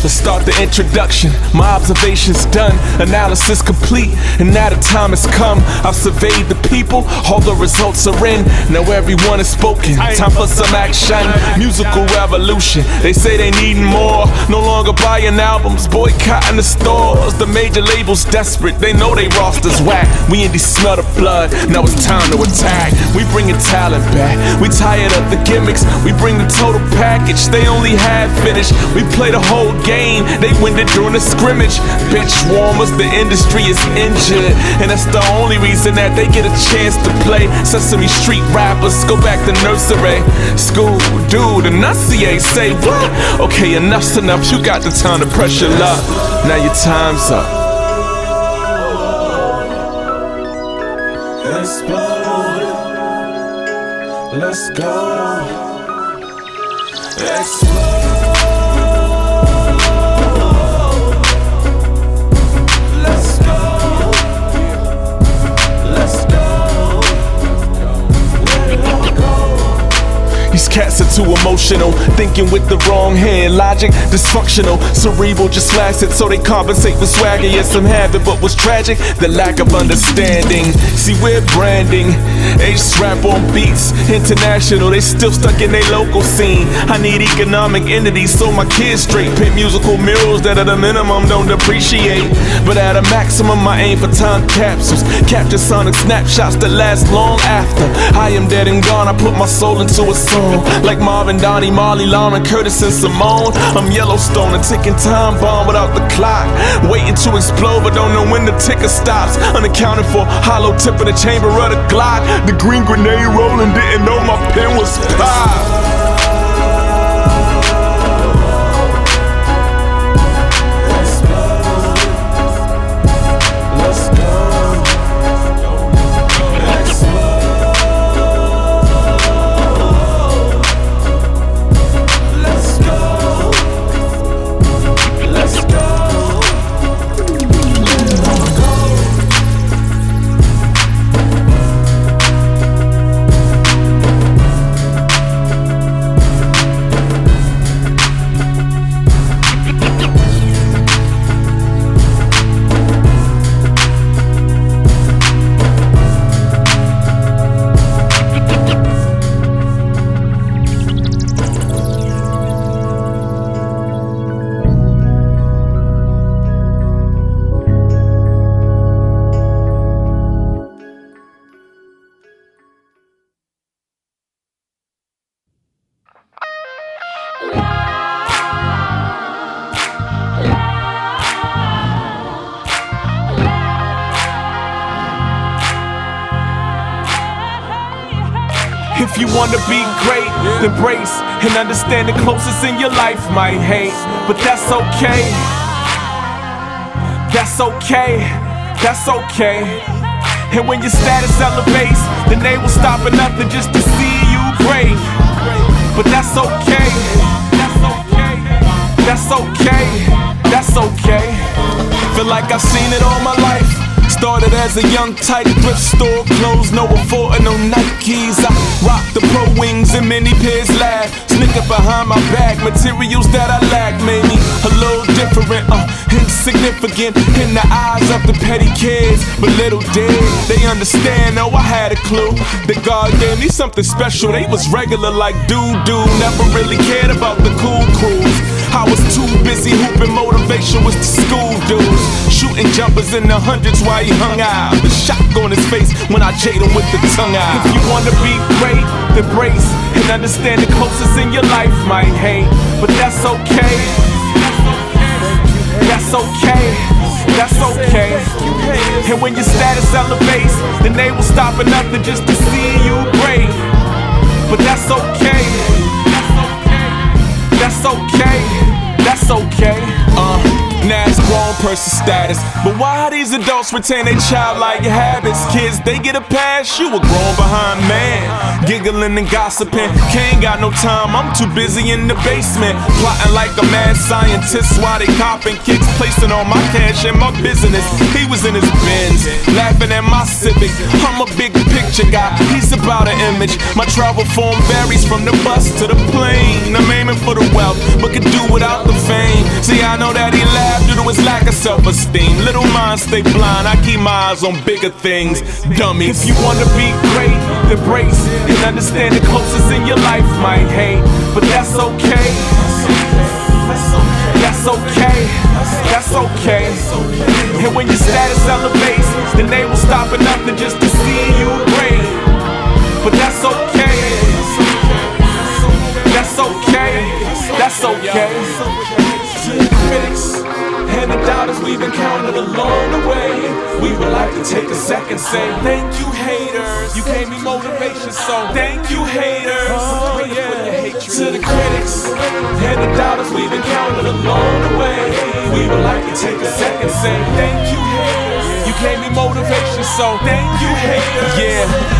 Let's start the introduction. My observations done, analysis complete, and now the time has come. I've surveyed the people, all the results are in. Now everyone is spoken, time for some action. Musical revolution, they say they need more. No longer buying albums, boycotting the stores. The major labels desperate, they know they rosters whack. We indies smell the blood, now it's time to attack. We bringing talent back, we tired of the gimmicks. We bring the total package, they only half finished. We play the whole game, they win it during the scrimmage. Bench warmers, the industry is injured, and that's the only reason that they get a chance to play. Sesame Street rappers go back to nursery school. Dude, enunciate, say what? Okay, enough's enough, you got the time to press your luck. Now your time's up. Explode. Let's go. Explode. These cats are too emotional, thinking with the wrong hand. Logic dysfunctional, cerebral just flaccid, so they compensate for swagger. Yes, I'm having, but what's tragic? The lack of understanding. See, we're branding, Ace rap on beats, international. They still stuck in their local scene. I need economic entities so my kids straight paint musical murals that at a minimum don't depreciate. But at a maximum, I aim for time capsules, capture sonic snapshots that last long after I am dead and gone. I put my soul into a song. Like Marvin, Donnie, Marley, Lauren, Curtis, and Simone. I'm Yellowstone, a ticking time bomb without the clock. Waiting to explode, but don't know when the ticker stops. Unaccounted for, hollow tip in the chamber of the Glock. The green grenade rolling, didn't know my pen was popped. If you wanna be great, embrace and understand the closest in your life might hate. But that's okay. That's okay. That's okay. And when your status elevates, then they will stop at nothing just to see you great. But that's okay. That's okay. That's okay. That's okay. Feel like I've seen it all my life. Started as a young type, thrift store clothes, no afford and no Nikes. I rock the pro wings and many pairs laugh. Snicker behind my back, materials that I lack made me a little different, insignificant in the eyes of the petty kids. But little did they understand, oh I had a clue that God gave me something special. They was regular like doo-doo, never really cared about the cool crews. I was too busy hooping, motivation was the school dudes. Shooting jumpers in the hundreds while he hung out. The shotgun on his face when I jade him with the tongue out. If you wanna be great, embrace and understand the closest in your life might hate. But that's okay. That's okay. That's okay. And when your status elevates, then they will stop at nothing just to see you great. But that's okay. That's okay. That's okay. Now it's grown person status. But why these adults retain their childlike habits? Kids, they get a pass, you a grown behind man. Giggling and gossiping, Kane got no time, I'm too busy in the basement. Plotting like a mad scientist while they copping kicks, placing all my cash in my business. He was in his Benz, laughing at my Civic. I'm a big picture guy, he's about an image. My travel form varies from the bus to the plane. I'm aiming for the wealth, but could do without the fame. See, I know that he laughed due to his lack of self-esteem. Little minds stay blind, I keep my eyes on bigger things. Dummy, if you wanna be great, embrace and understand the closest in your life might hate. But that's okay. That's okay. That's okay. And when your status elevates, then they will stop at nothing just to see you great. But that's okay. That's okay. That's okay. To the critics and the doubters we've encountered along the way, we would like to take a second, say thank you haters. You gave me motivation, so thank you haters. To the critics and the doubters we've encountered along the way, we would like to take a second, say thank you haters. You gave me motivation, so thank you haters. Yeah.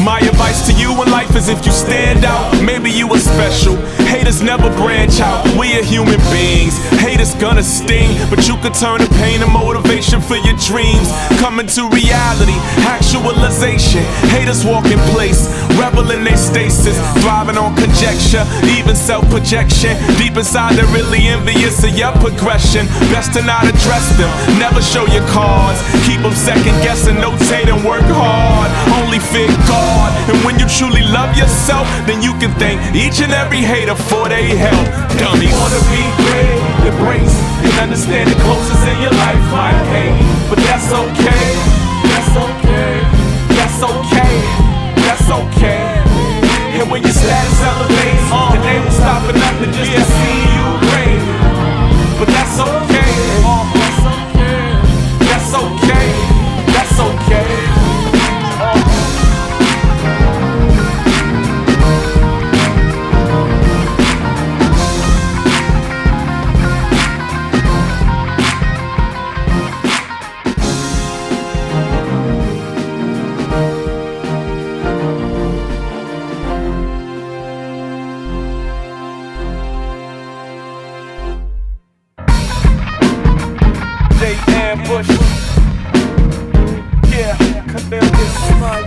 My advice to you in life is if you stand out, maybe you are special. Haters never branch out, we are human beings. Haters gonna sting, but you could turn the pain to motivation for your dreams. Coming to reality, actualization. Haters walk in place, revel in their stasis, thriving on conjecture, even self-projection. Deep inside they're really envious of your progression. Best to not address them, never show your cards. Keep them second guessing, notate and work hard. Only fear God. And when you truly love yourself, then you can thank each and every hater for their help. Dummy, wanna be great, embrace and understand the closest in your life might hate. But that's okay. That's okay. That's okay. That's okay. And when your status elevates, then they will stop at nothing just to see you great. But that's okay. That's okay. That's okay. Bush. Yeah, cause they'll get my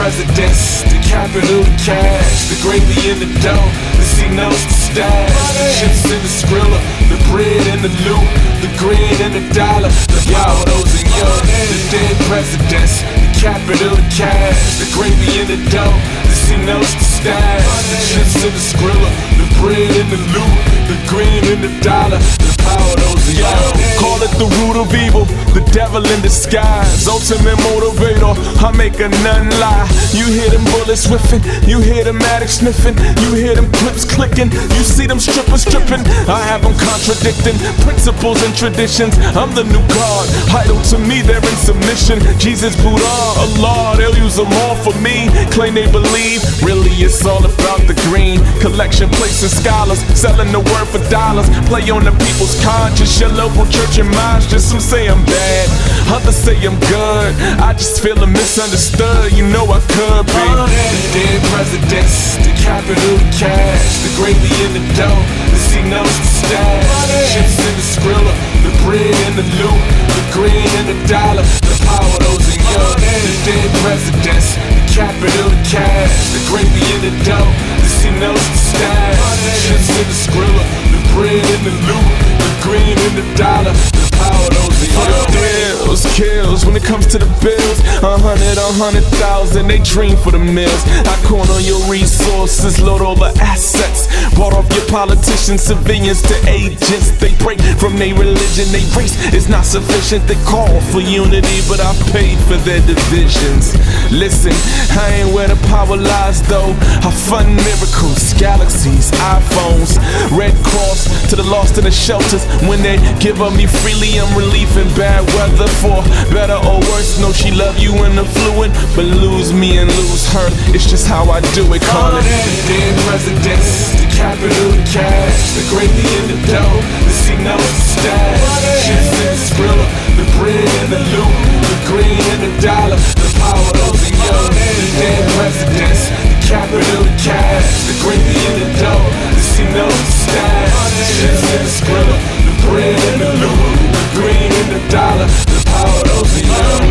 presidents, the capital, the cash, the gravy in the dough, the C-notes, the stash, the chips in the skrilla, the bread and the loot, the green and the dollar, the those and yours, the dead presidents, the capital, the cash, the gravy in the dough, the C-notes, the stash, the chips in the skrilla, the bread and the loot, the green and the dollar, the those and yours. Call it the root of evil, the devil in disguise, ultimate motivator, I make a none lie. You hear them bullets whiffing, you hear them addicts sniffing, you hear them clips clicking, you see them strippers stripping. I have them contradicting principles and traditions. I'm the new God, idol to me, they're in submission. Jesus, Buddha, Allah, they'll use them all for me. Claim they believe, really it's all about the green. Collection placing scholars, selling the word for dollars. Play on the people's conscience, your local church and mosque. Just some say I'm bad, others say I'm good. I just feel I'm misunderstood, you know I could be. The dead presidents, the capital, the cash, the gravy in the dough, the C-notes, the stash, the chips in the skrilla, the bread and the loot, the green and the dollar, the power those in yours. The dead presidents, the capital, the cash, the gravy in the dough, the C-notes, the stash, the chips in the skrilla, the bread and the loot, the green and the dollar, the power those in yours. kills. When it comes to the bills, 100,000, they dream for the mills. I corner your resources, load all the assets. Bought off your politicians, civilians to agents. They break from their religion, they race is not sufficient. They call for unity, but I paid for their divisions. Listen, I ain't where the power lies though. I fund miracles, galaxies, iPhones, Red Cross to the lost in the shelters. When they give up me freely, I'm relief in bad weather. For better or worse, know she love you in the fluid, but lose me and lose her, it's just how I do it. Call it the dead presidents, the capital, the cash, the gravy and the dough, the signal, the stash, chips and the skrilla, the bread and the loot, the green and the dollar, the power of the young. The dead presidents, the capital, the cash, the gravy and the dough, the signal, the stash, chips and the skrilla, the bread and the loot, the green and the dollar, the power of the young.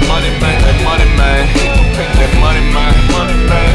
Money man, money man, that money man, money man.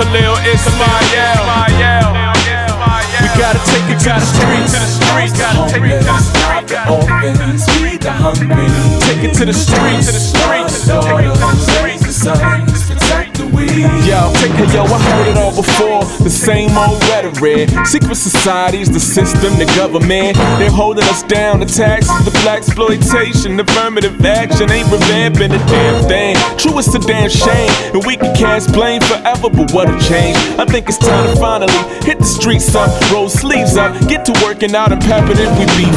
Khalil Ismail. We gotta take it to the streets. Gotta take it to the streets. The orphans, feed the hungry. Take it to the streets. Take it to the streets. The sons, protect the weak. Yo, I heard it all before. The same old rhetoric. Secret societies, the system, the government. They're holding us down. The taxes, the black exploitation, affirmative action ain't revamping the damn thing. True, it's a damn shame, and we can cast blame forever, but what'll change? I think it's time to finally hit the streets up, roll sleeves up, get to working out and pep it if we beat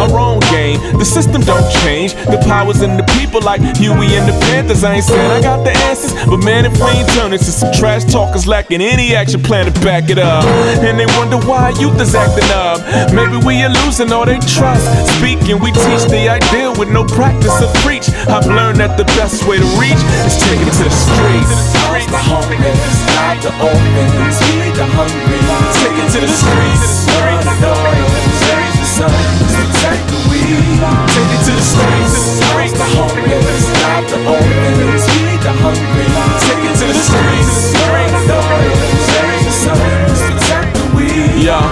our own game. The system don't change, the power's in the people like Huey and the Panthers. I ain't saying I got the answers, but man, if we ain't turning to some trash talkers lacking any action plan to back it up, and they wonder why youth is acting up. Maybe we are losing all their trust. Speaking, we teach the ideal with no practice of preach. I've learned that the best way to reach is take it to the streets. The homeless, not the orphans, feed the hungry. Take it to the streets. The daughters, raise the sons, protect the weak. Take it to the streets. The homeless, not the orphans, feed the hungry. Take it to the streets. The daughters, raise the sons, protect the weak. Yo, I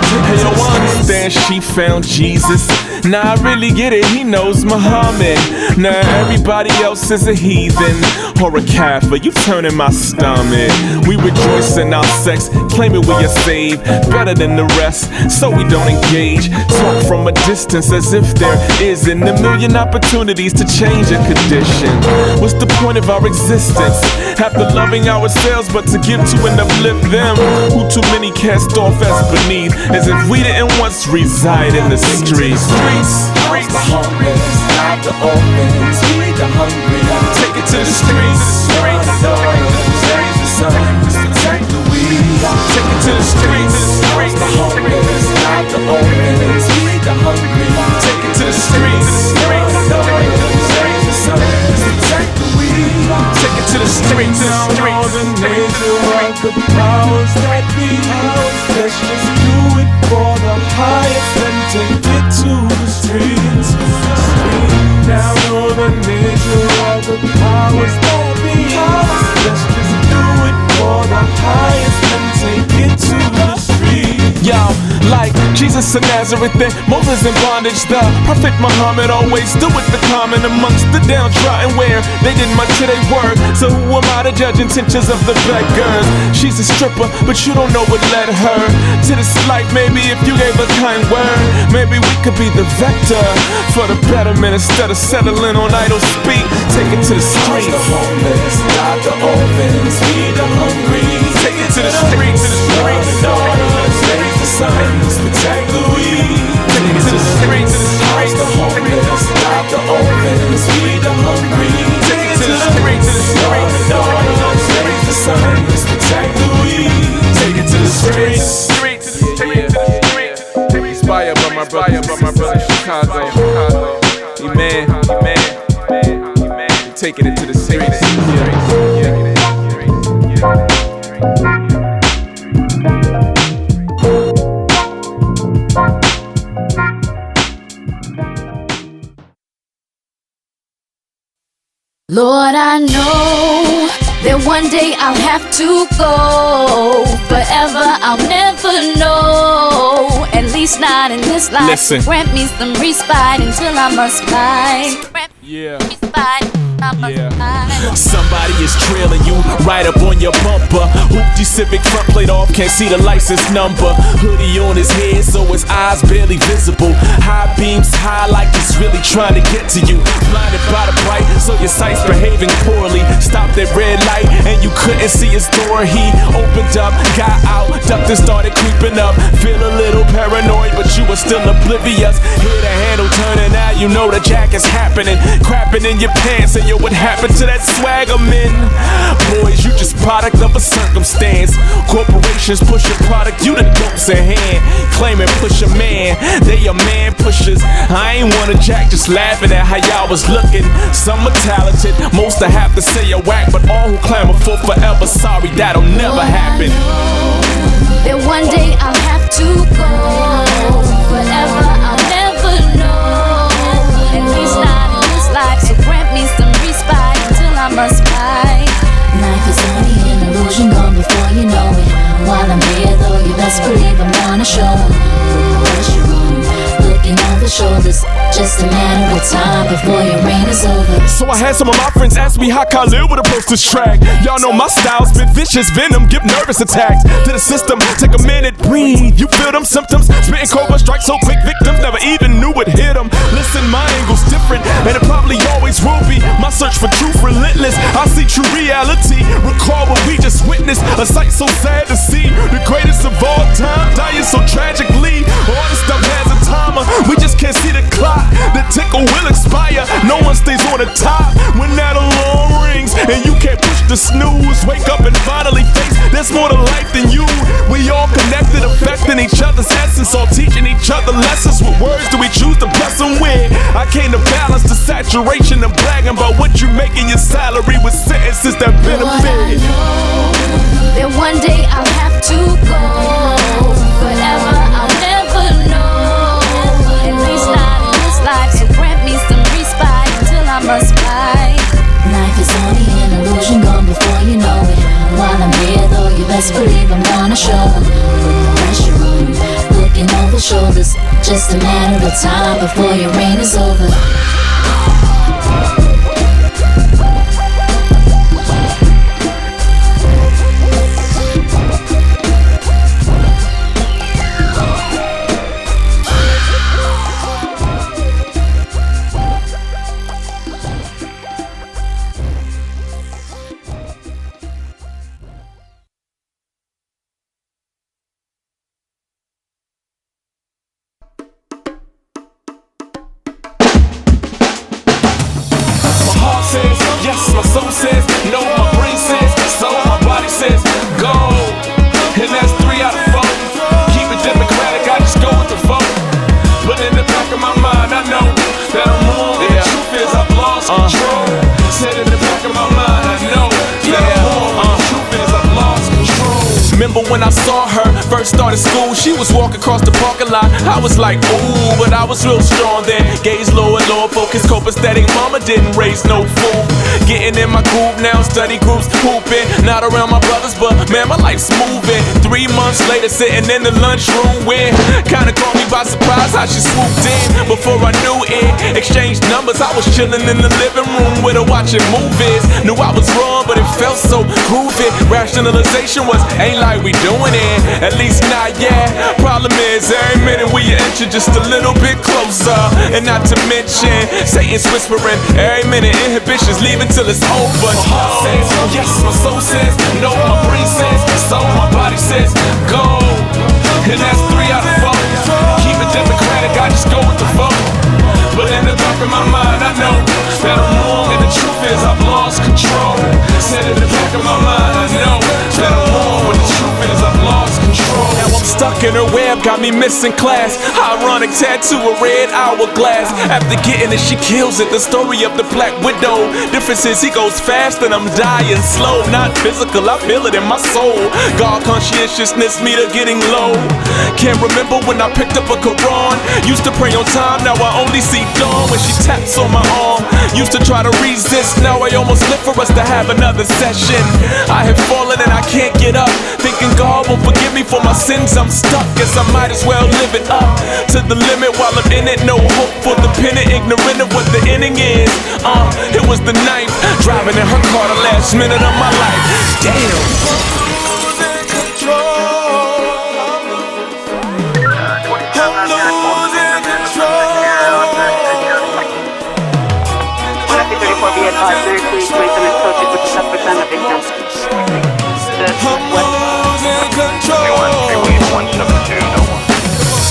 understand she found Jesus. Now I really get it, he knows Muhammad. Now everybody else is a heathen or a kafir, you turning my stomach. We rejoice in our sex, claiming we are saved, better than the rest, so we don't engage. Talk from a distance as if there isn't a million opportunities to change a condition. What's the point of our existence? After loving ourselves, but to give to and uplift them who too many cast off as beneath, as if we didn't once reside in the streets. The homeless, not the orphans, feed the hungry. Take it to the streets. The daughters, raise the sons, protect the weak. Take it to the streets. The homeless, not the orphans, feed the hungry. Take it to the streets. The daughters, raise the sons, protect the weak. Take it to the streets. Down all the nature of the powers that be. Let's just do it for the highest and take it to the streets. Down all the nature of the powers that be. Let's just do it for the highest and take it to the streets. Yo, like Jesus Jesus of Nazareth and Moses in bondage. The Prophet Muhammad always stood with the common amongst the downtrodden, where they didn't much to their work. So who am I to judge intentions of the beggars? She's a stripper, but you don't know what led her to this life. Maybe if you gave a kind word, maybe we could be the vector for the betterment instead of settling on idle speak. Take it to the streets. The homeless, adopt the orphans, feed the hungry. Take it to the streets, to the streets. Raise the sons, protect the weak. Take it to the streets, to the streets. The homeless, adopt the orphans, feed the hungry. Take it to the streets, to the streets. Raise the sons, protect the weak. Take it to the streets. Inspired by my brother Chicago. Amen. Taking it to the streets. Lord, I know that one day I'll have to go. Forever I'll never know, at least not in this life. Listen. Grant me some respite until I must fly. Yeah. Respite, I must fly. Somebody is trailing you right up on your bumper. Hoopty Civic front plate off, can't see the license number. Hoodie on his head, so his eyes barely visible. High beams high like he's really trying to get to you. Blinded by the bright, so your sight's behaving poorly. Stopped at red light and you couldn't see his door. He opened up, got out, ducked and started creeping up. Feel a little paranoid, but you were still oblivious. Hear the handle turning out, you know the jack is happening. Crapping in your pants, and yo, what happened to that swagger, man? Boys, you just product of a circumstance. Corporations push your product, you the dopes in hand. Claiming push a man, they your man pushers. I ain't wanna jack, just laughing at how y'all was looking. Some are talented, most I have to say are whack, but all who clamor for forever, sorry, that'll never happen. That one day I'll have to go. Forever I'll never know, at least not in this life. So grant me some respite until I must fly. Life is only an illusion, gone before you know it. While I'm here though, you best believe I'm gonna show 'em. Rush your room, looking over shoulders. Just a matter of time before your reign is over. So I had some of my friends ask me how Khalil would approach this track. Y'all know my style's been vicious, venom, give nervous attacks to the system. Take a minute, breathe, you feel them symptoms. Spitting cobra strikes so quick, victims never even knew it hit them. Listen, my angle's different, and it probably always will be. My search for truth relentless, I see true reality. Recall what we just witnessed, a sight so sad to see. The greatest of all time, dying so tragically. All this stuff has a timer, we just can't see the clock. The tickle will expire, no one stays on the top. When that alarm rings and you can't push the snooze, wake up and finally face there's more to life than you. We all connected, affecting each other's essence, all teaching each other lessons. What words do we choose to bless them with? I came to balance the saturation of bragging about what you make in your salary with sentences that benefit. That one day I'll have to go. Forever I'll never know, at least not in this life. So grant me some respite until I must fly. Life is only an illusion, gone before you know it. While I'm here though, you best believe I'm gonna show 'em. Rush your room, looking over shoulders. Just a matter of time before your reign is over. Yes, my soul says no, my brain says so, my body says go. And that's 3 out of 4. Keep it democratic, I just go with the vote. But in the back of my mind, I know that I'm wrong. And the truth is I've lost control. Said in the back of my mind, I know that I'm wrong. The truth is I've lost control. Remember when I saw her first started school, she was walking across the parking lot. I was like, ooh, but I was real strong then. Gaze low and lower, focus, copacetic. Mama didn't raise no fool. Getting in my groove now, study groups, hooping. Not around my brothers, but man, my life's moving. 3 months later, sitting in the lunchroom, where kinda caught me by surprise how she swooped in. Before I knew it, exchanged numbers. I was chilling in the living room with her watching movies. Knew I was wrong, but it felt so groovy. Rationalization was, ain't like we doing it, at least not yet. Problem is, every minute we inch just a little bit closer. And not to mention, Satan's whispering, every minute inhibitions leaving till it's over. My heart says, yes, my soul says, no, my brain says, so my body says, go. And that's 3 out of 4. Keep it democratic, I just go with the vote. But in the back of my mind, I know that I'm wrong, and the truth is I've lost control. Said in the back of my mind, I know that I'm wrong, but the truth is I've lost control. Now I'm stuck in her web, got me missing class. Ironic tattoo, a red hourglass. After getting it, she kills it. The story of the Black Widow. Difference is he goes fast and I'm dying slow. Not physical, I feel it in my soul. God conscientiousness, meter getting low. Can't remember when I picked up a Quran. Used to pray on time, now I only see dawn when she taps on my arm. Used to try to resist, now I almost live for us to have another session. I have fallen and I can't get up, thinking God will forgive me for my sins. I'm stuck, guess I might as well live it up to the limit while I'm in it. No hope for the pennant, ignorant of what the ending is. It was the ninth, driving in her car the last minute of my life. Damn.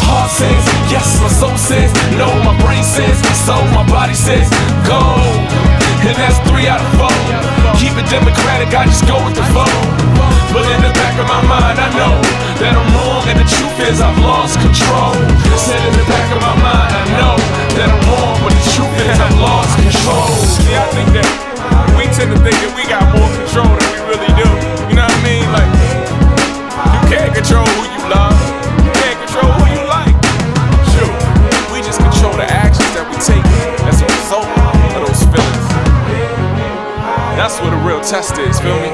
Heart says, yes, my soul says, no, my brain says, so my body says, go. And that's 3 out of 4. Keep it democratic, I just go with the vote. But in the back of my mind, I know that I'm wrong, and the truth is I've lost control. Said in the back of my mind, I know that I'm wrong, but the truth is I've lost control. See, I think that we tend to think that we got more control than we really do. You know what I mean? Like, you can't control who you love. You can't control who you like. Shoot, we just control the actions that we take as a result of those feelings. That's what a real test is, feel me?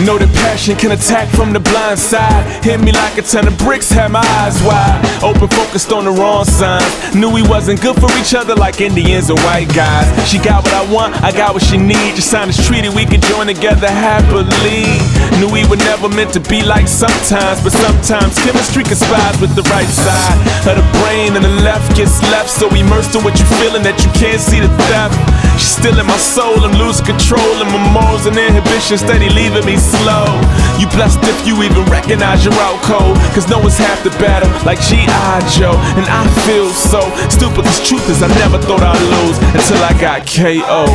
Know that passion can attack from the blind side. Hit me like a ton of bricks, had my eyes wide open, focused on the wrong signs. Knew we wasn't good for each other like Indians and white guys. She got what I want, I got what she need. Just signed this treaty, we could join together happily. Knew we were never meant to be like sometimes, but sometimes chemistry conspires with the right side of the brain, and the left gets left. So immersed in what you feeling that you can't see the depth. She's still in my soul, I'm losing control, and my morals and inhibition steady leaving me slow. You blessed if you even recognize you're out cold, cause no one's half the battle like G.I. Joe. And I feel so stupid, cause truth is I never thought I'd lose until I got K.O.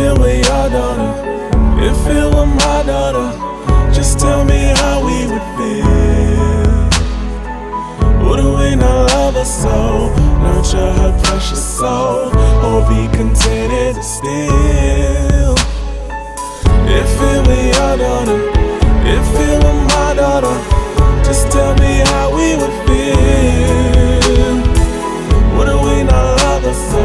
it were your daughter, if it were my daughter, just tell me how we would feel. Would we not love her so, nurture her precious soul, or be contented still? If it were your daughter, if it were my daughter, just tell me how we would feel. Would we not love her so,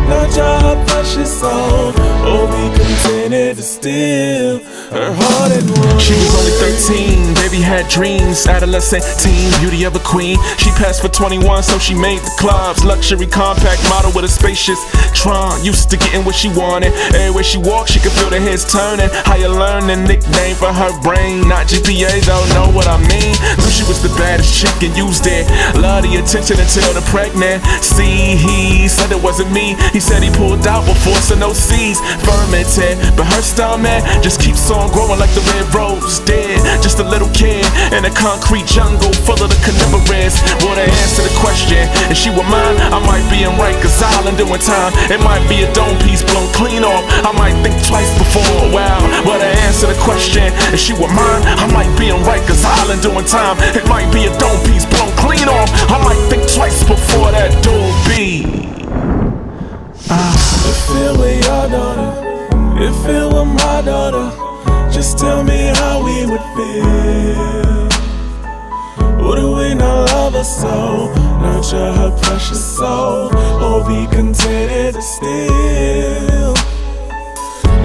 nurture her precious soul, or be contented still? Her heart and run. She was only 13, baby had dreams, adolescent teen, beauty of a queen. She passed for 21, so she made the clubs. Luxury compact model with a spacious Tron. Used to getting what she wanted. Everywhere she walked, she could feel the heads turning. Higher learning, nickname for her brain. Not GPA though, know what I mean. Knew she was the baddest chick and used it. Love the attention until the pregnant. See, he said it wasn't me. He said he pulled out before so no seeds fermented. But her stomach just keeps on growing like the red rose dead. Just a little kid in a concrete jungle full of the carnivorous. Well, to answer the question, if she were mine, I might be in Rikers Island doing time. It might be a dome piece blown clean off. I might think twice before a while. Well, to answer the question, if she were mine, I might be in Rikers Island doing time. It might be a dome piece blown clean off. I might think twice before that door be. If it were your daughter, if it were my daughter, just tell me how we would feel. Would we not love her so, nurture her precious soul, or be contented still?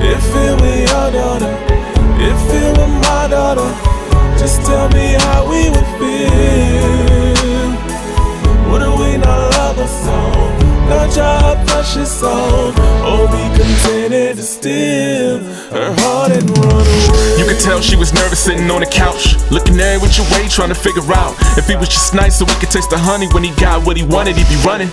If it were your daughter, if it were my daughter, just tell me how we would feel. Would we not love her so, nurture her precious soul, or be contented still? Her heart and run away. You could tell she was nervous sitting on the couch, looking every which way, trying to figure out if he was just nice so we could taste the honey. When he got what he wanted, he'd be running.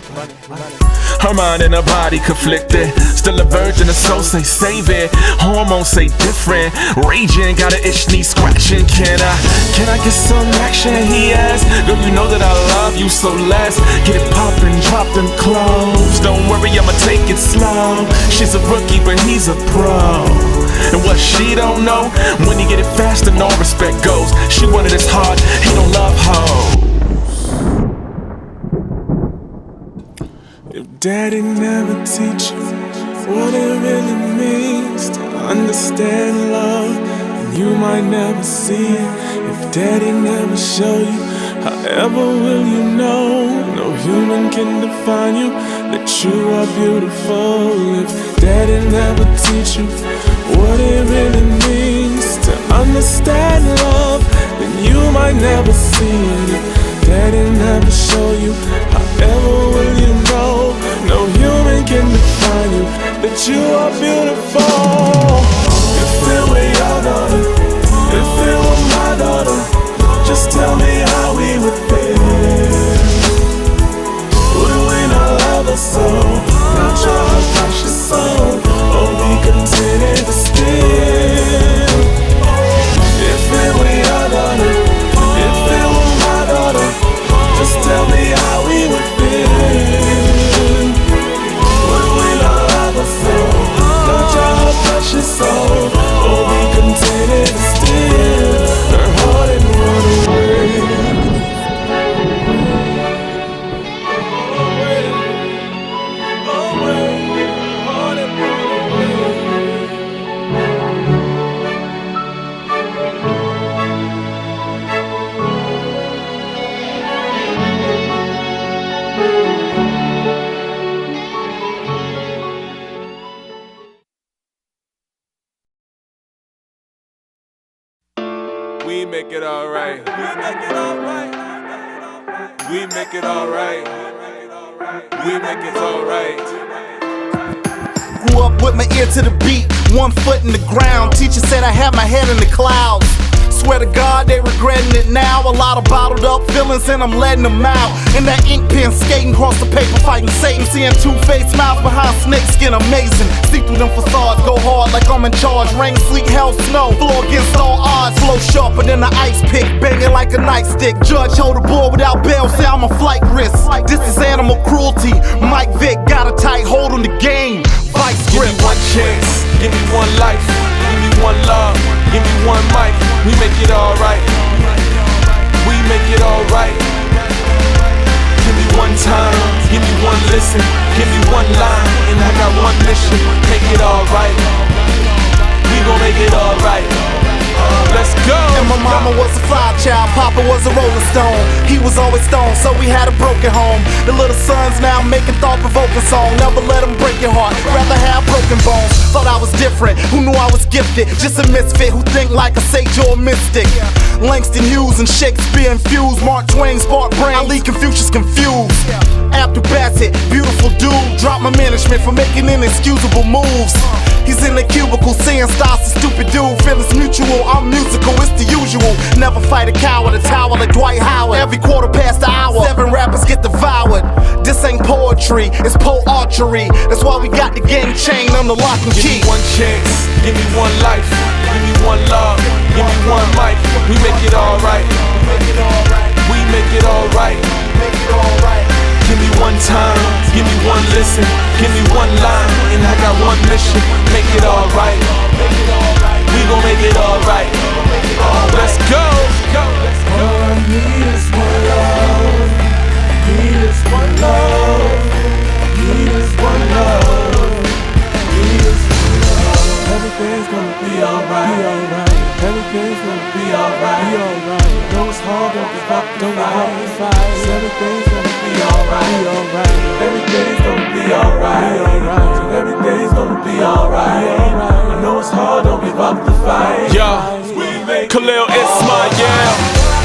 Her mind and her body conflicted. Still a virgin, her soul say save it. Hormones say different. Raging, got an itch, knee scratching. Can I get some action? He asked. Girl, you know that I love you, so let's get it poppin', drop them clothes. Don't worry, I'ma take it slow. She's a rookie, but he's a pro. And what she don't know, when he get it fast and all respect goes. She wanted his heart, he don't love hoes. If daddy never teach you what it really means to understand love, then you might never see it. If daddy never show you, however will you know? No human can define you, that you are beautiful. If daddy never teach you what it really means to understand love, then you might never see it. If daddy never show you, however will you know? No human can define you, that you are beautiful. If it were your daughter, if it were my daughter, just tell me how we would feel. Would we not love her so, nurture her precious soul, or be contented still? If it were your daughter, if it were my daughter, just tell me how we would feel. Would we not love her so, nurture her precious soul, or be contented still? Her heart and run away. Away, her heart and run away. We make it alright. We make it alright. We make it alright. We make it alright. Grew up with my ear to the beat, 1 foot in the ground. Teacher said I had my head in the clouds. Swear to God, they regretting it now. A lot of bottled up feelings and I'm letting them out. In that ink pen, skating across the paper, fighting Satan. Seeing two-faced smiles behind snake skin, amazing. See through them facades, go hard like I'm in charge. Rain, sleet, hell, snow, flow against all odds. Flow sharper than an ice pick, banging like a nightstick. Judge hold the ball without bail, say I'm a flight risk. This is animal cruelty. Mike Vick got a tight hold on the game. Vice grip. Give me one chance, one time, give me one listen, give me one line, and I got one mission, make it alright. We gon' make it alright. Let's go. And my mama was a fly child, papa was a rolling stone. He was always stoned, so we had a broken home. The little sons now making thought-provoking song. Never let them break your heart, rather have broken bones. Thought I was different, who knew I was gifted? Just a misfit who think like a sage or a mystic. Langston Hughes and Shakespeare infused, Mark Twain sparked brain, Ali Confucius confused. Abdul Bassett, beautiful dude, dropped my management for making inexcusable moves. He's in the cubicle, saying style's a stupid dude. Feelings mutual, I'm musical, it's the usual. Never fight a coward, a tower like Dwight Howard. Every quarter past the hour, 7 rappers get devoured. This ain't poetry, it's pole archery. That's why we got the game chain on the lock and key. Give me one chance, give me one life, give me one love, give me one mic. We make it alright. We make it alright. Give me one time, give me one listen, give me one line, and I got one mission, make it alright. We gon' make it alright. Let's go. All I need is one love. Need is one love. Need is one love. Need is one love. Everything's gonna be alright. Everything's gonna be alright. No, it's hard, don't give up the fight. Everything's gonna be alright. Everything's gonna be alright. Everything's gonna be alright. I know it's hard, don't give up the fight. Khalil Ismail,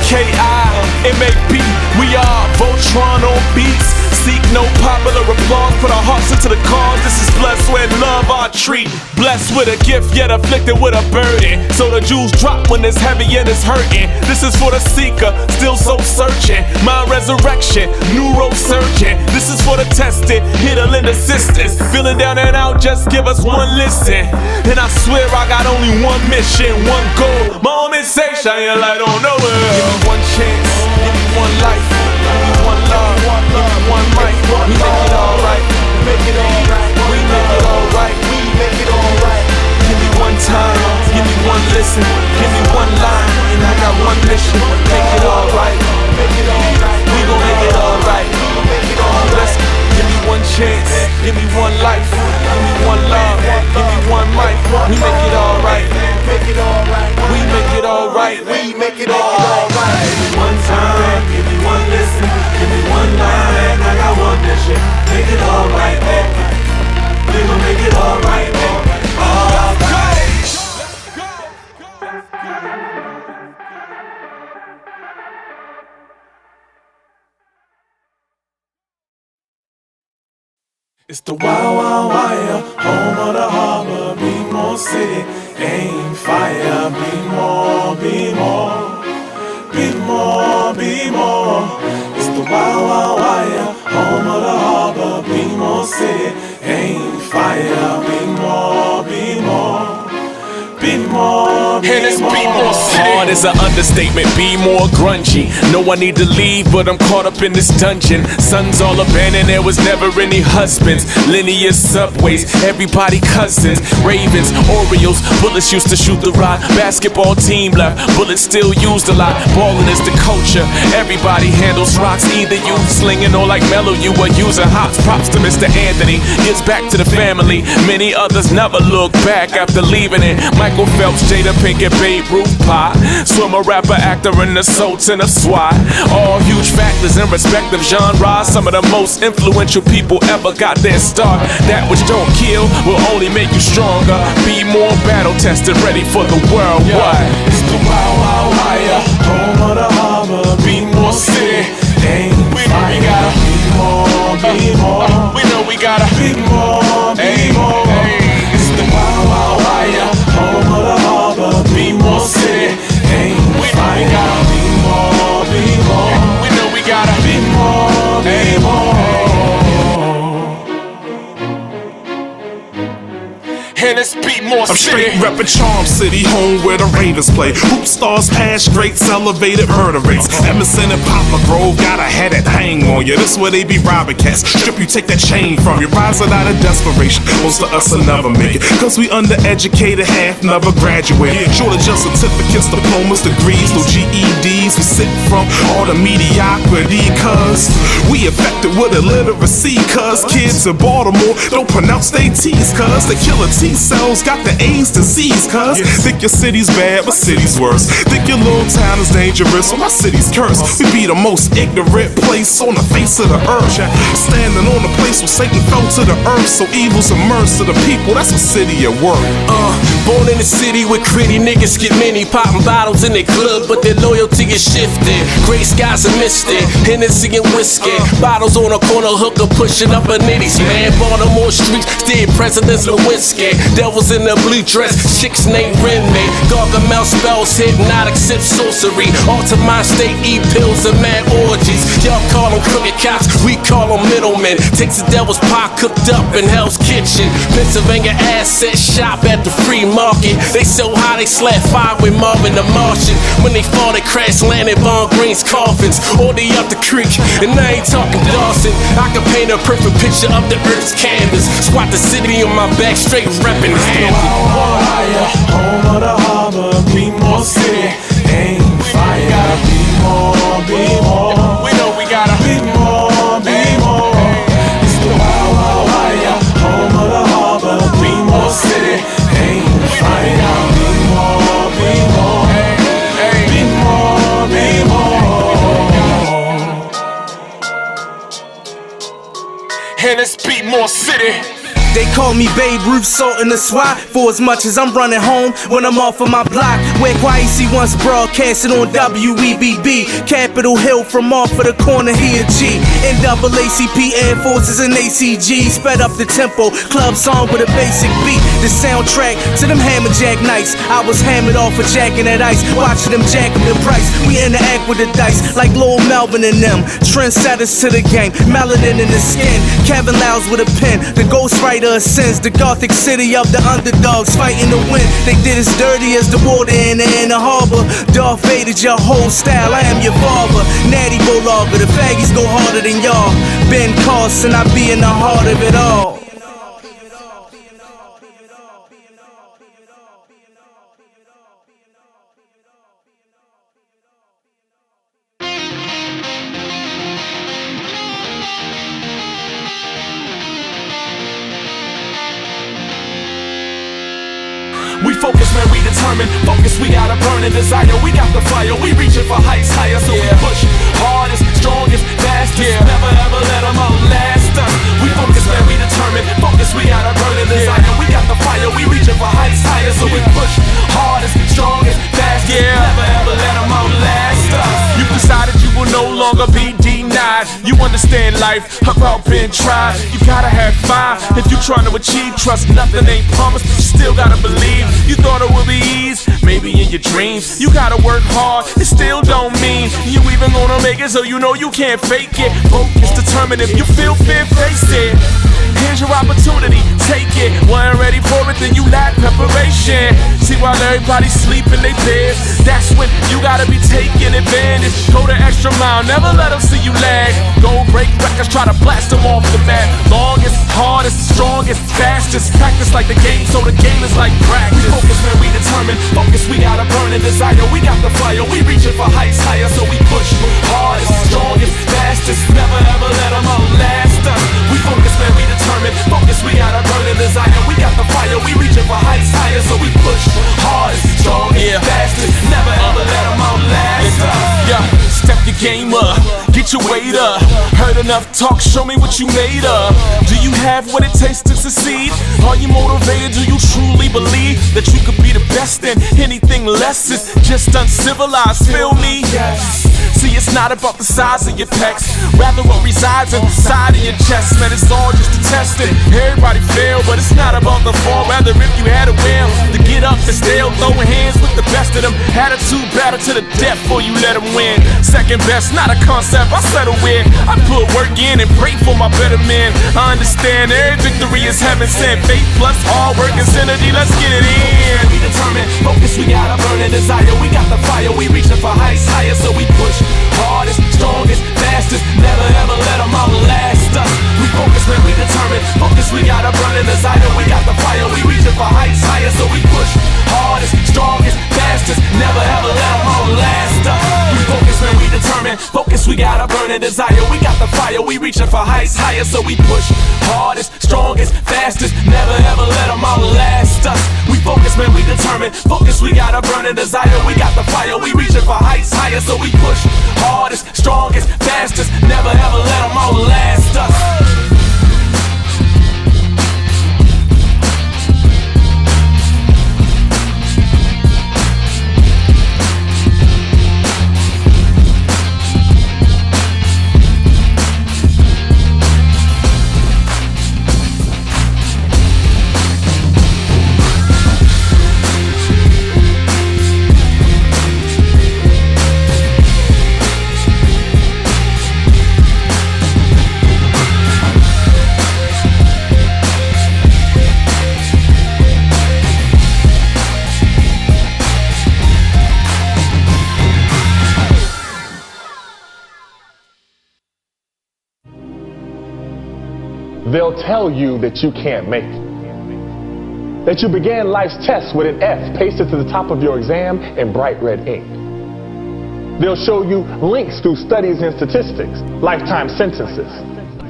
K-I-M-A-B. We are Voltron on beats. Seek no popular applause, put our hearts into the cause. This is blessed with love, our treat. Blessed with a gift, yet afflicted with a burden. So the jewels drop when it's heavy and it's hurting. This is for the seeker, still so searching. My resurrection, neurosurgeon. This is for the tested, here to lend assistance. Feeling down and out, just give us one listen. And I swear I got only one mission, one goal. My own say, shine your light on nowhere. Give me one chance, give me one life, give me one love, give me one mic. We make it alright. Make it alright. We make it alright. We make it alright. Give me one time, give me one listen, give me one line, and I got one mission. Make it alright. Make it alright. We gon' make it alright. Make it alright. Let's give me one chance, give me one life, give me one love, give me one mic. We make it alright. Make it alright. We make it alright. We make it alright. Give me one time, give me one listen, give me one line, I got one mission. Make it alright, we gon' make it alright, It's the Wild Wild Wire, home of the harbor, be more city, aim fire, be more, be more, be more, be more. It's the Wild Wild Wire, home of the harbor, be more city, aim fire, be more, be more. Be more, be and it's more. Be more hard is an understatement, be more grungy. No, I need to leave, but I'm caught up in this dungeon. Sons all abandoned, there was never any husbands. Linear subways, everybody cousins. Ravens, Orioles, bullets used to shoot the rock. Basketball team left, bullets still used a lot. Ballin' is the culture, everybody handles rocks. Either you slinging or like Mellow, you are using hops. Props to Mr. Anthony, gives back to the family. Many others never look back after leaving it. Michael Phelps, Jada Pinkett, Babe Ruth, Pop. Swimmer, rapper, actor, and the Sultan of SWAT. All huge factors in respective genres. Some of the most influential people ever got their start. That which don't kill will only make you stronger. Be more battle tested, ready for the world. What? It's the Wild Wild Wire, home of the harbor. Be more city, aim fire. We gotta be more, be more. We know we gotta be more, be more. It's the Wild Wild Wire, home of the harbor. Be more city, aim fire. We gotta be more, be more. We know we gotta be more, be more. and this beat more I'm city. straight reppin' Charm City, home where the Ravens play. Hoop stars pass straights, elevated murder rates. Emerson and Poplar Grove got a head that hang on you. This where they be robbing cats. Strip you, take that chain from you. Rising out of desperation. Most of us will never make it, cause we undereducated, half never graduate. Short of just certificates, diplomas, degrees, no GEDs. We sit from all the mediocrity, cause we affected with illiteracy. Cause kids in Baltimore don't pronounce they T's, cause the killer T cells got the AIDS disease. Cause think your city's bad, but city's worse. Think your little town is dangerous, well my city's cursed. We be the most ignorant place on the face of the earth. Standing on the place where Satan fell to the earth, so evil's immersed to the people. That's what city at work. Born in the city with gritty niggas get many, popping bottles in their club, but their loyalty is shifted. Gray skies are misted, Hennessy and whiskey. Bottles on a corner hooker pushing up a nitties, man. Baltimore streets, dead presidents Lewinsky. Devils in the blue dress, chicks named Remy. Gargamel spells, hypnotic sip sorcery. Altamont state, eat pills and mad orgies. Y'all call them crooked cops, we call them middlemen. Takes the devil's pie cooked up in Hell's Kitchen. Pennsylvania asset shop at the free market. They so high they slap fire with Marvin the Martian. When they fall, they crash landed Von Green's coffins. All the up the creek, and I ain't talking Dawson. I can paint a perfect picture of the earth's canvas. Squat the city on my back, straight reppin' Hampton. Home of the harbor, be more city. Aim fire, be more, be more. We know we gotta Be more, be more. It's the Wild Wild Wire. Home of the harbor, be more city. Aim fire, be more, be more. Be more, be more. and this beat more city. They call me Babe Ruth, salt in the swat. For as much as I'm running home when I'm off of my block. Where Kwesi once broadcasted on WEBB. Capitol Hill from off of the corner, he a G. NAACP, Air Forces and ACG. Sped up the tempo, club song with a basic beat. The soundtrack to them Hammerjack nights. I was hammered off of jacking that ice, watching them jack up the price. We interact with the dice like Lil Melvin and them. Trendsetters to the game, melanin in the skin. Kevin Lows with a pen, the ghostwriter sins, the Gothic city of the underdogs fighting to win. They did as dirty as the water in the harbor. Darth Vader, your whole style, I am your father. Natty Bolaga, the faggies go harder than y'all. Ben Carson, I be in the heart of it all. We focus, man, we determined. Focus, we got a burning desire. We got the fire, we reaching for heights higher. So we push hardest, strongest, fastest. Never ever let them outlast us. We focus, man, we determined. Focus, we got a burning desire. We got the fire, we reaching for heights higher. So we push hardest, strongest, fastest. Never ever let them outlast us. You decided you will no longer be denied. You understand life about being tried. You gotta have fire if you trying to achieve. Trust nothing ain't promised, but you still gotta believe. You thought it would be easy, maybe in your dreams. You gotta work hard, it still don't mean you even gonna make it, so you know you can't fake it. Focus, determined, if you feel fear, face it. Here's your opportunity, take it. Wasn't ready for it, then you lack preparation. See, while everybody's sleeping they beds, that's when you gotta be taking advantage. Go the extra mile, never let them see you lag. Go break records, try to blast them off the map. Longest, hardest, strongest, fastest. Practice like the game, so the game is like practice. We focus, man, we determined. Focus, we got a burning desire. We got the fire, we reaching for heights higher. So we push hardest, strongest, fastest. Never ever let them outlast us. We focus, man, we determined. Focus, we got a burning desire. We got the fire, we reaching for heights higher. So we push hardest, strongest, fastest. Never ever let them outlast us. Yeah, step your game up, get your weight up. Heard enough talk, show me what you made of. Do you have what it takes to succeed? Are you motivated? Do you truly believe that you could be the best, and anything less is just uncivilized? Feel me? See, it's not about the size of your pecs, rather what resides inside of your chest. Man, it's all just a test and everybody fail, but it's not about the fall, rather if you had a will to get up and still throwing hands with the best of them. Attitude battle to the death before you let them win. Second best, not a concept, I settle with. I put work in and pray for my better men. I understand every victory is heaven sent. Faith plus hard work and synergy, let's get it in. We determined, focus, we got a burning desire. We got the fire, we reaching for heights higher, so we push hardest, strongest, fastest. Never ever let them outlast us. We focus, man, we determined. Focus, we got a burning desire. We got the fire, we reaching for heights higher, so we push hardest, strongest, fastest. Never ever let them outlast us. We focus, man, we determined. Focus, we got a burning desire. We got the fire, we reaching for heights higher, so we push hardest, strongest, fastest. Never ever let them outlast us. We focus, man, we determined. Focus, we got a burning desire. We got the fire, we reaching for heights higher, so we push hardest, strongest, fastest. Never ever let them outlast us. They'll tell you that you can't make it, that you began life's test with an F pasted to the top of your exam in bright red ink. They'll show you links through studies and statistics, lifetime sentences,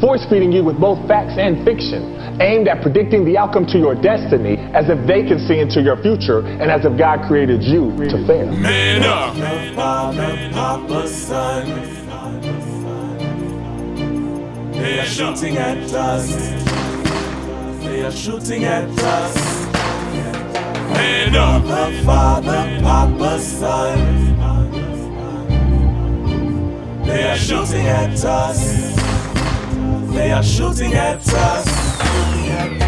force-feeding you with both facts and fiction, aimed at predicting the outcome to your destiny as if they can see into your future and as if God created you to fail. Man up! Father, Papa, Son. They are shooting at us. They are shooting at us. Man up! Father, Papa, Son. They are shooting at us. They are shooting at us.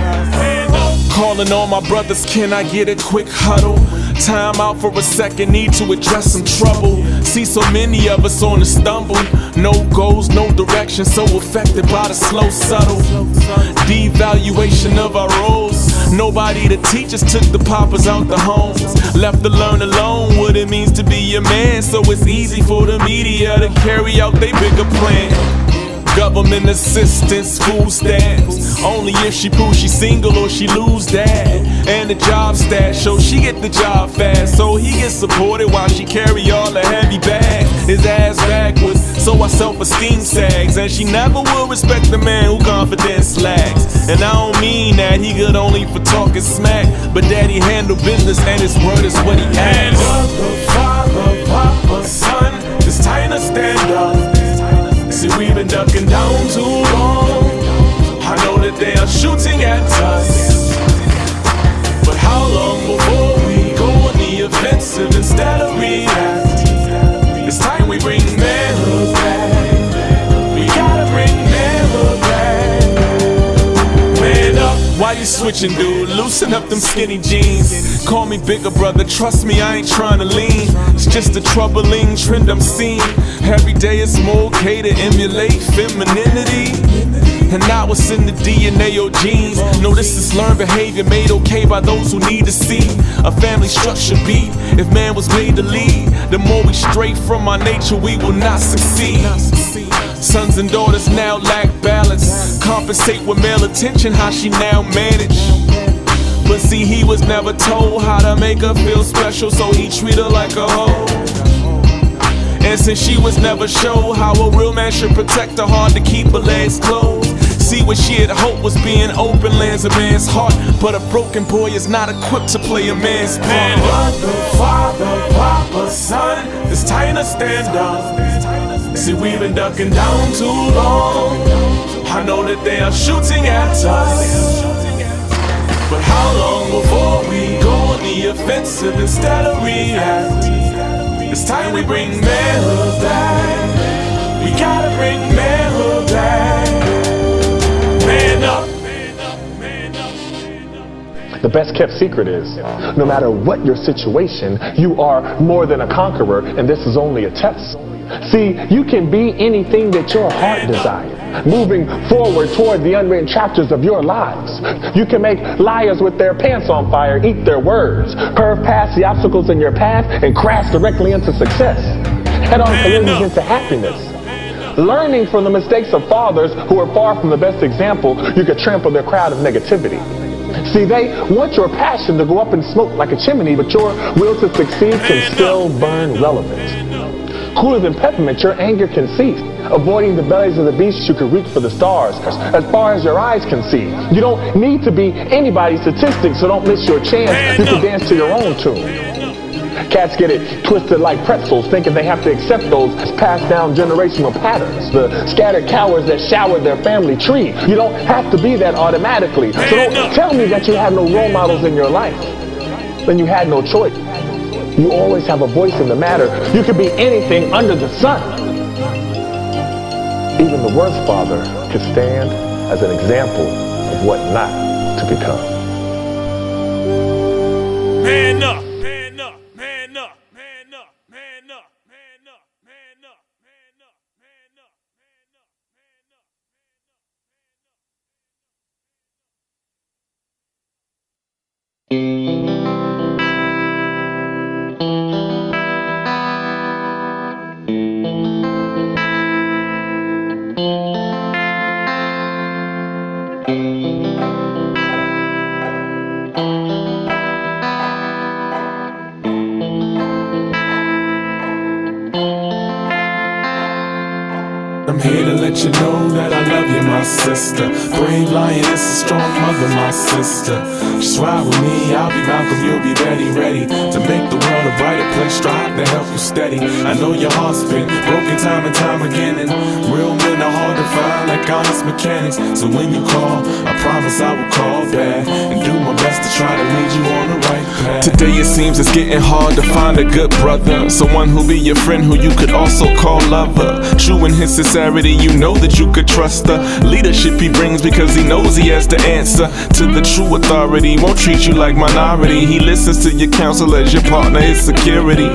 Man up! Calling all my brothers, can I get a quick huddle? Time out for a second, need to address some trouble. See so many of us on the stumble. No goals, no direction, so affected by the slow, subtle devaluation of our roles. Nobody to teach us, took the papas out the homes. Left to learn alone what it means to be a man. So it's easy for the media to carry out their bigger plan. Government assistance, food stamps. Only if she proves she's single or she lose that. And the job stats show she get the job fast. So he gets supported while she carry all the heavy bags. His ass backwards, so our self-esteem sags. And she never will respect the man who confidence slacks. And I don't mean that he good only for talking smack, but daddy handle business and his word is what he has. Father, Papa, Son. It's time to stand up. See, we've been ducking down too long. I know that they are shooting at us, but how long before we go on the offensive instead of react? It's time we bring manhood back. We gotta bring manhood back. Man up, why you switching, dude? Loosen up them skinny jeans. Call me bigger brother, trust me, I ain't trying to lean. It's just a troubling trend I'm seeing. Every day it's more okay to emulate femininity. And now it's in the DNA or genes. No, this is learned behavior made okay by those who need to see a family structure beat. If man was made to lead, the more we stray from our nature, we will not succeed. Sons and daughters now lack balance. Compensate with male attention, how she now manage. But see, he was never told how to make her feel special, so he treat her like a hoe. And since she was never showed how a real man should protect her, hard to keep her legs closed. See, what she had hoped was being open lands a man's heart, but a broken boy is not equipped to play a man's part. Father, Papa, Son. It's time to stand up. See, we've been ducking down too long. I know that they are shooting at us, but how long before we go on the offensive instead of react? It's time we bring manhood back. We gotta bring manhood back. Man up. The best kept secret is, no matter what your situation, you are more than a conqueror, and this is only a test. See, you can be anything that your heart desires, moving forward toward the unwritten chapters of your lives. You can make liars with their pants on fire eat their words, curve past the obstacles in your path, and crash directly into success. Head-on collisions into happiness. Learning from the mistakes of fathers who are far from the best example, you could trample their crowd of negativity. See, they want your passion to go up in smoke like a chimney, but your will to succeed can still burn relevant. Cooler than peppermint, your anger can cease. Avoiding the bellies of the beasts, you can reach for the stars as far as your eyes can see. You don't need to be anybody's statistic, so don't miss your chance. You can dance to your own tune. Cats get it twisted like pretzels, thinking they have to accept those passed down generational patterns. The scattered cowards that showered their family tree. You don't have to be that automatically. So don't tell me that you have no role models in your life. Then you had no choice. You always have a voice in the matter. You can be anything under the sun. Even the worst father can stand as an example of what not to become. Man up. I'm here to let you know that I love you, my sister. Brave lioness, a strong mother, my sister. Just ride with me, I'll be Malcolm, you'll be ready to make the world a brighter place, strive to help you steady. I know your heart's been broken time and time again, and real men are hard to find like honest mechanics. So when you call, I promise I will call back and do my best to try to lead you on the right path. Today it seems it's getting hard to find a good brother, someone who'll be your friend who you could also call lover. True in his sincerity, you know that you could trust the leadership he brings because he knows he has the answer to the true authority. Won't treat you like minority. He listens to your counsel as your partner, his security.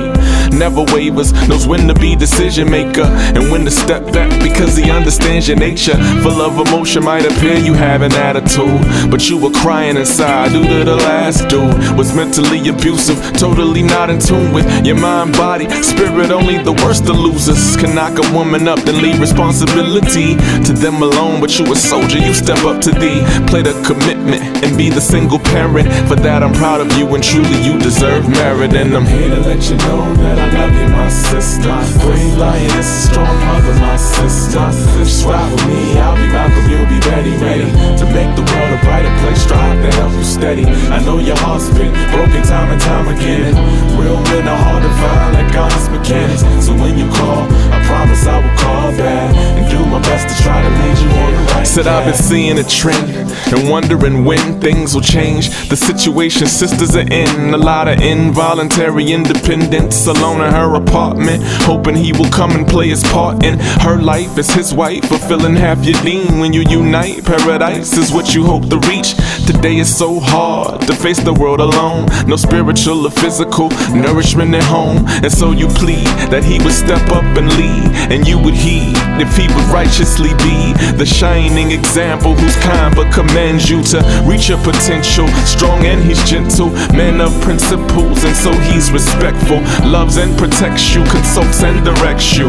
Never wavers, knows when to be decision maker and when to step back because he understands your nature. Full of emotion, might appear you have an attitude, but you were crying inside due to the last dude was mentally abusive, totally not in tune with your mind, body, spirit. Only the worst of losers can knock a woman up, then leave responsibility to them alone. But you a soldier, you step up to the plate of commitment and be the single parent. For that I'm proud of you and truly you deserve merit. And I'm here to let you know that I love you, my sister. Brave lioness, strong mother, my sister. Just ride with me, I'll be Malcolm, you'll be ready to make the world a brighter place, strive to help you steady. I know your heart's been broken time and time again, and real men are hard to find like honest mechanics. So when you call, I promise I will call back and do my best to try to lead you on the right. Said I've been seeing a trend and wondering when things will change. The situation sisters are in, a lot of involuntary independence, alone in her apartment, hoping he will come and play his part in her life as his wife, fulfilling half your dean. When you unite, paradise is what you hope to reach. Today is so hard to face the world alone, no spiritual or physical nourishment at home. And so you plead that he would step up and lead, and you would heed if he would righteously be the shining example who's kind but commands you to reach your potential. Strong and he's gentle, man of principles, and so he's respectful, loves and protects you, consults and directs you.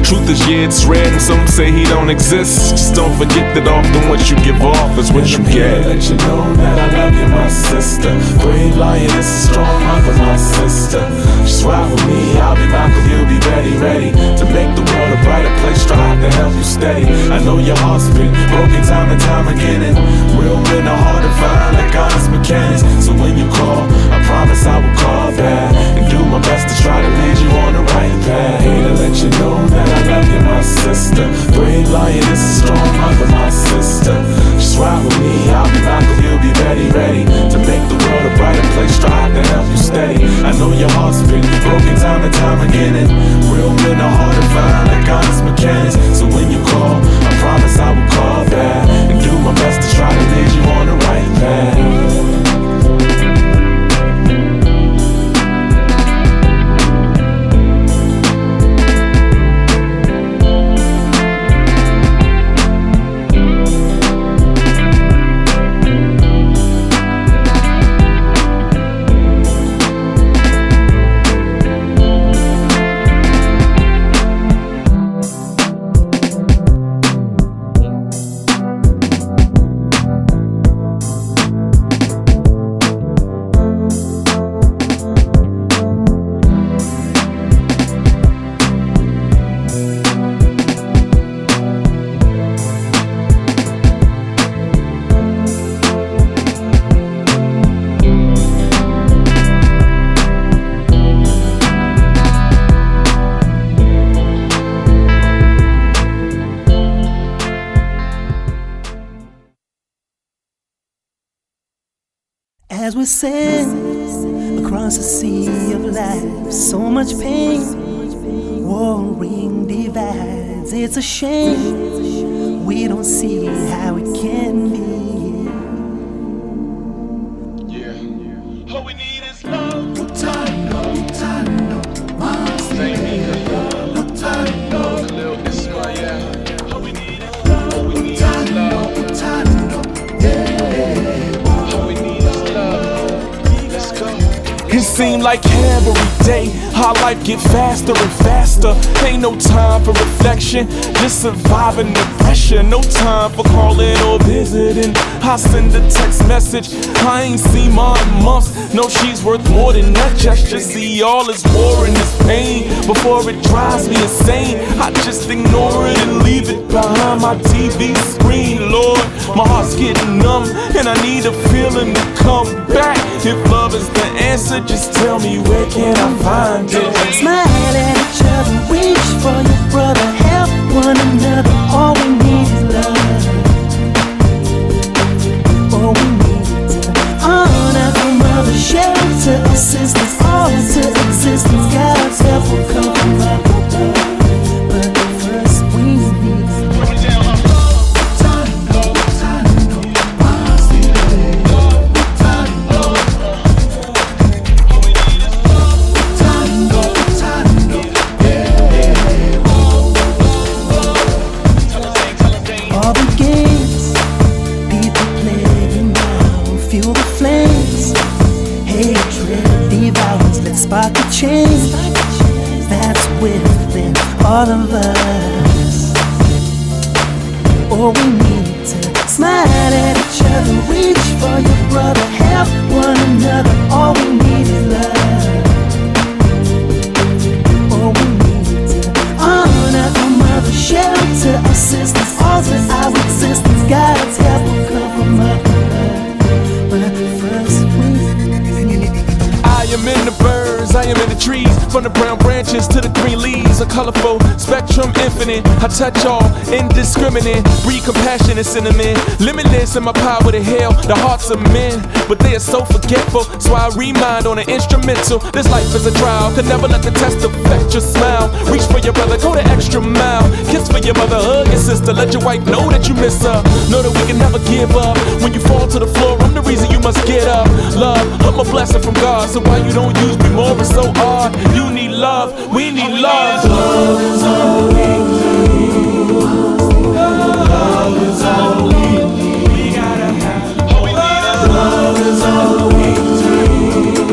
Truth is, yeah, it's rare, and some say he don't exist. Just don't forget that often what you give off is what you get. Let you know that I love you, my sister. Brave lioness, strong mother, my sister. Just ride with me, I'll be Malcolm, you'll be ready to make the world a brighter place, strive to help you steady. I know your heart's been broken time and time again, and real men are hard to find like honest mechanics. So when you call, I promise I will call back and do my best to try to lead you on the right path. Here to let you know that I love you, my sister. Brave lioness, a strong mother, my sister. Just ride with me, I'll be back and you'll be ready to make the world a brighter place. Strive to help you steady. I know your heart's been broken time and time again, and real men are hard to find like honest mechanics. So when you call, I promise I will call back and do my best to try to lead you on the right path. As we sail across the sea of life, so much pain, warring divides. It's a shame we don't see how it can be. Yeah. All we need is love. It seems like every day our life get faster and faster. Ain't no time for reflection, just surviving the pressure. No time for calling or visiting. I send a text message, I ain't seen mine in months. No, she's worth more than that gesture. See, all this war and this pain before it drives me insane. I just ignore it and leave it behind my TV screen. Lord, my heart's getting numb and I need a feeling to come back. If love is the answer, just tell me where can I find it? Smile at each other, reach for your brother, help one another. All we need is love. All we need is honor, our mother, shelter, assistance, all to existence. God's help will come from above. But first we need love. Spark a change that's within all of us. All we need to smile at each other, reach for your brother, help one another. All we need is love. All we need to honor our mother, shelter, assistance, alter our existence. God's help will come from above. But first I am in the birds, I am in the trees. From the brown branches to the green leaves. A colorful spectrum infinite. I touch all, indiscriminate. Breed compassion and cinnamon. Limitless in my power to heal the hearts of men. But they are so forgetful, so I remind on an instrumental. This life is a trial, could never let the test affect your smile. Reach for your brother, go the extra mile. Kiss for your mother, hug your sister. Let your wife know that you miss her. Know that we can never give up. When you fall to the floor, I'm the reason you must get up. Love, I'm a blessing from God, so why you don't use me more? It's so hard. You need love, we need love. Love is all we need. Love is all we need. We gotta have all we need. Love is all we need.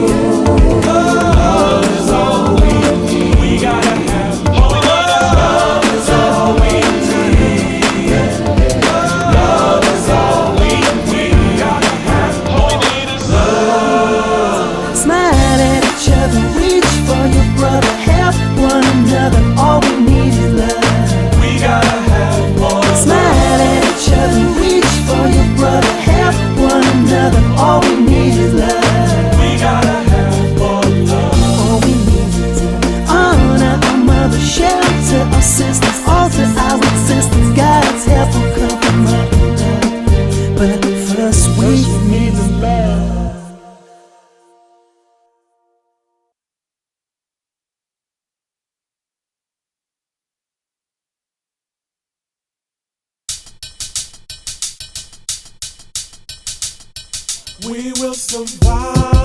Love is all we need. We gotta have all we need. Love is all we need. Love is all we need. We gotta have all we need is love. smile at each other, reach for your brother, help one another. All we need is love. We gotta have We will survive.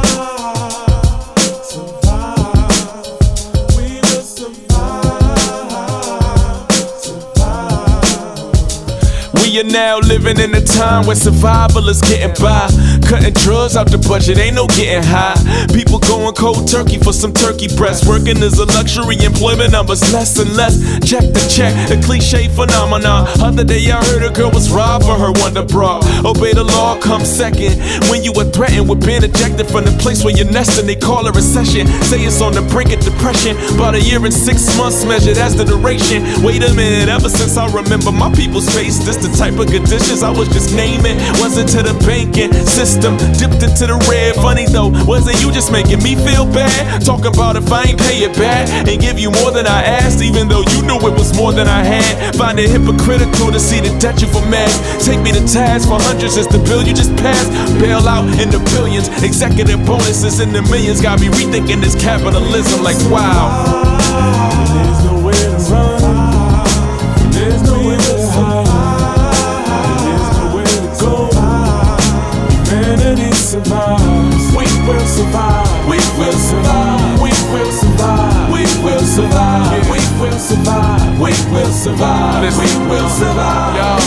We are now living in a time where survival is getting by. Cutting drugs out the budget, ain't no getting high. People going cold turkey for some turkey breast. Working is a luxury, employment numbers less and less. Check the check, a cliche phenomenon. Other day I heard a girl was robbed for her wonder bra. Obey the law, come second. When you are threatened with being ejected from the place where you're nesting, they call a recession. Say it's on the brink of depression. About a year and 6 months measured as the duration. Wait a minute, ever since I remember my people's face, this the type of conditions I was just naming. Wasn't to the banking system, dipped into the red. Funny though, wasn't you just making me feel bad? Talking about if I ain't pay it back and give you more than I asked, even though you knew it was more than I had. Find it hypocritical to see the debt you amassed. Take me to task for hundreds as the bill you just passed. Bail out in the billions, executive bonuses in the millions. Got me rethinking this capitalism like wow. There's nowhere to run. There's nowhere to hide. Survive. We will survive. We will survive. We will survive. We will survive. We will survive. We will survive. We will survive. Yo.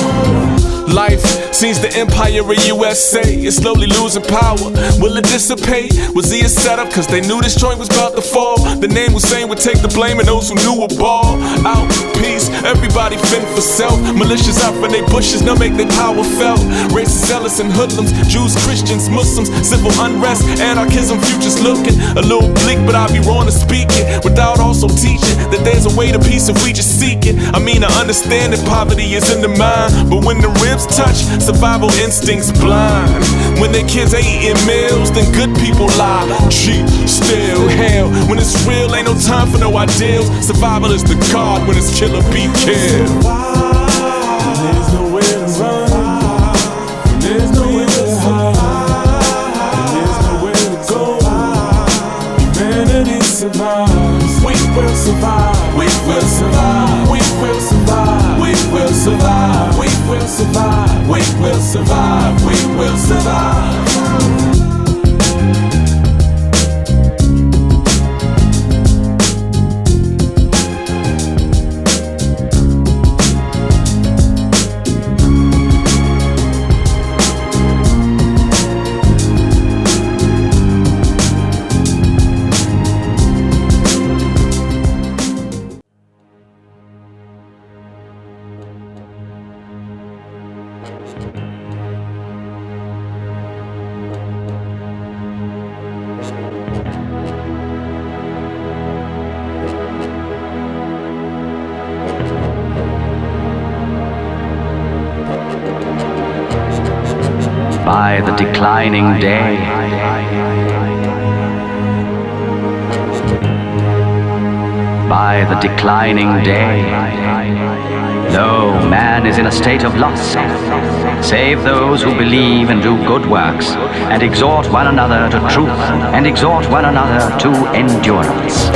Life seems the empire of USA is slowly losing power. Will it dissipate? Was he a setup? Cause they knew this joint was about to fall. The name Hussein would take the blame and those who knew would ball. Out, peace, everybody fend for self. Militias out for they bushes, now make their power felt. Racist, zealous, and hoodlums, Jews, Christians, Muslims, civil unrest, anarchism, futures looking a little bleak, but I'd be wrong to speak it without also teaching that there's a way to peace if we just seek it. I mean, I understand that poverty is in the mind, but when the ribs touch, survival instincts blind. When their kids ain't eating meals, then good people lie. Cheat, steal, hell. When it's real, ain't no time for no ideals. Survival is the God when it's killer be killed. There's nowhere to run. There's nowhere to hide. There's nowhere to go. Humanity survives. We will survive. We will survive. We will survive. We will survive. We will survive. We will survive. We will survive. By the declining day, by the declining day, lo, man is in a state of loss. Save those who believe and do good works, and exhort one another to truth, and exhort one another to endurance.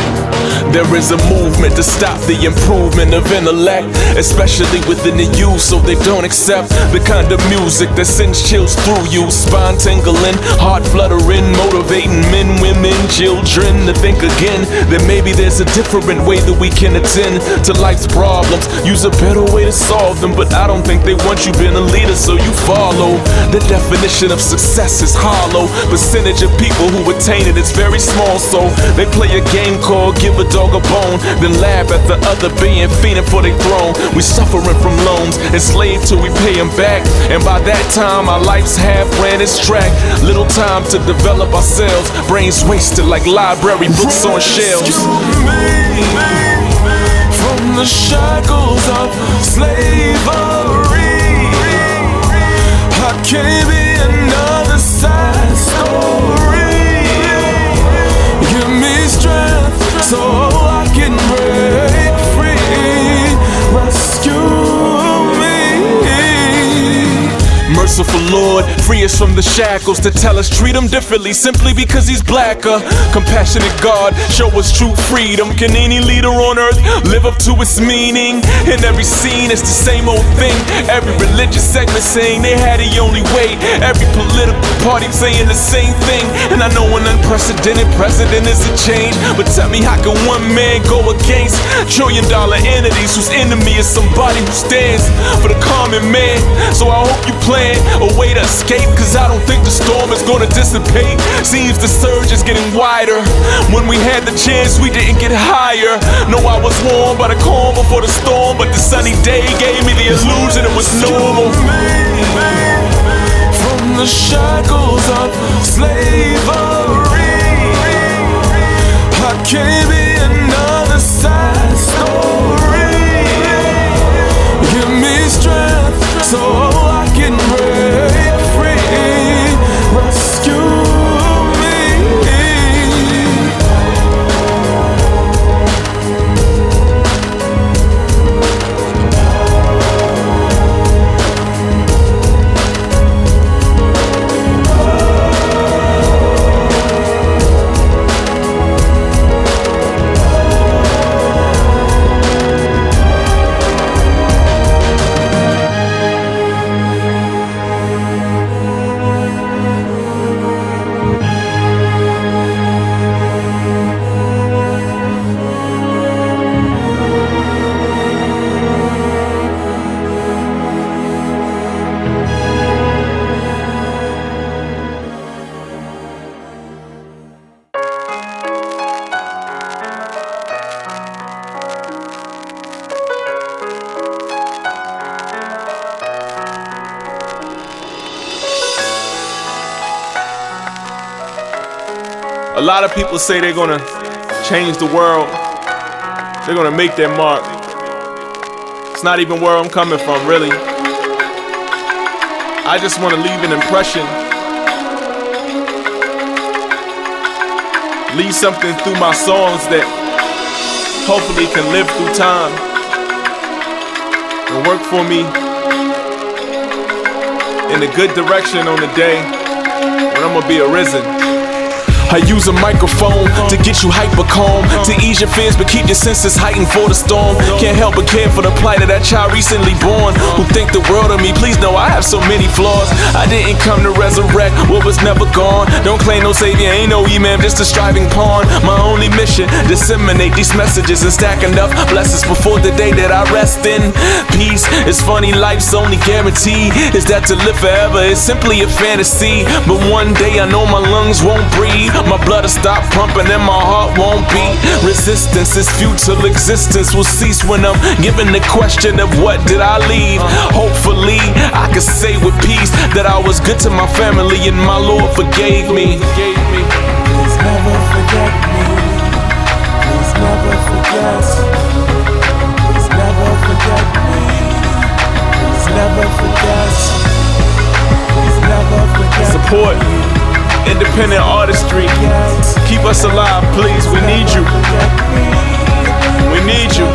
There is a movement to stop the improvement of intellect, especially within the youth, so they don't accept the kind of music that sends chills through you. Spine tingling, heart fluttering, motivating men, women, children to think again that maybe there's a different way that we can attend to life's problems. Use a better way to solve them, but I don't think they want you being a leader, so you follow. The definition of success is hollow. Percentage of people who attain it is very small, so they play a game called Give a Dog a Bone, then laugh at the other being fiending for their throne. We suffering from loans, enslaved till we pay them back, and by that time our life's half ran its track. Little time to develop ourselves, brains wasted like library books on shelves. From the shackles of slavery, I can't be another sad story. Give me strength so I can break free. Rescue me. Merciful Lord, free us from the shackles to tell us treat him differently simply because he's blacker. Compassionate God, show us true freedom. Can any leader on earth live up to its meaning? In every scene, it's the same old thing. Every religious segment saying they had the only way. Every political party saying the same thing. And I know an unprecedented precedent is a change, but tell me, how can one man go against trillion-dollar entities whose enemy is somebody who stands for the common man? So I hope you plan a way to escape, cause I don't think the storm is gonna dissipate. Seems the surge is getting wider. When we had the chance, we didn't get higher. No, I was warm by the calm before the storm, but the sunny day gave me the illusion it was normal. From the shackles of slavery, I can't be another sad story. Give me strength so I can break free. Rescue me. A lot of people say they're gonna change the world. They're gonna make their mark. It's not even where I'm coming from, really. I just wanna leave an impression. Leave something through my songs that hopefully can live through time and work for me in a good direction on the day when I'm gonna be arisen. I use a microphone to get you hyper calm, to ease your fears but keep your senses heightened for the storm. Can't help but care for the plight of that child recently born, who think the world of me. Please know I have so many flaws. I didn't come to resurrect what was never gone. Don't claim no savior, ain't no imam, just a striving pawn. My only mission, disseminate these messages and stack enough blessings before the day that I rest in peace. It's funny, life's only guarantee is that to live forever is simply a fantasy. But one day I know my lungs won't breathe, my blood will stop pumping and my heart won't beat. Resistance is futile, existence will cease when I'm given the question of what did I leave. Hopefully I can say with peace that I was good to my family and my Lord forgave me. Please never forget me. Please never forget. Please never forget me. Please never forget. Please never forget. Support independent artistry. Keep us alive, please. We need you. We need you.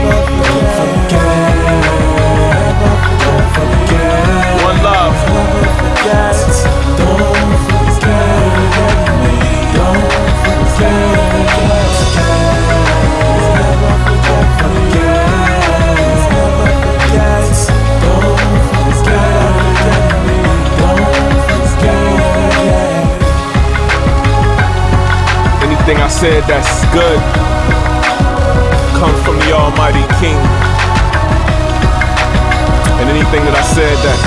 One love. Anything I said that's good comes from the Almighty King. And anything that I said that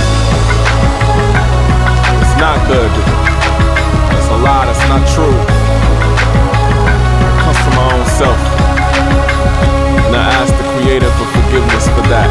is not good, that's a lie, that's not true, comes from my own self. And I ask the Creator for forgiveness for that.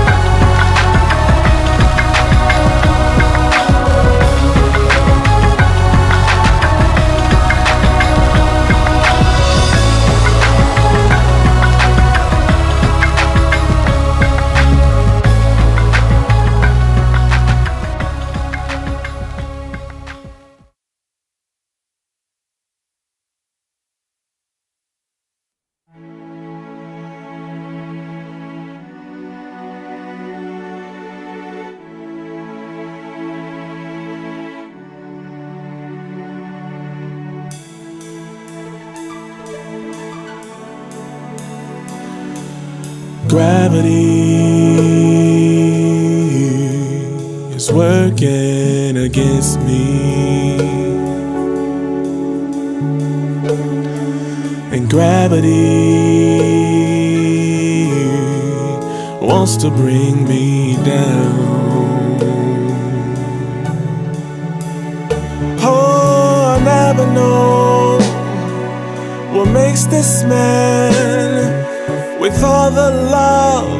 gravity is working against me, and gravity wants to bring me down. Oh, I never know what makes this man, with all the love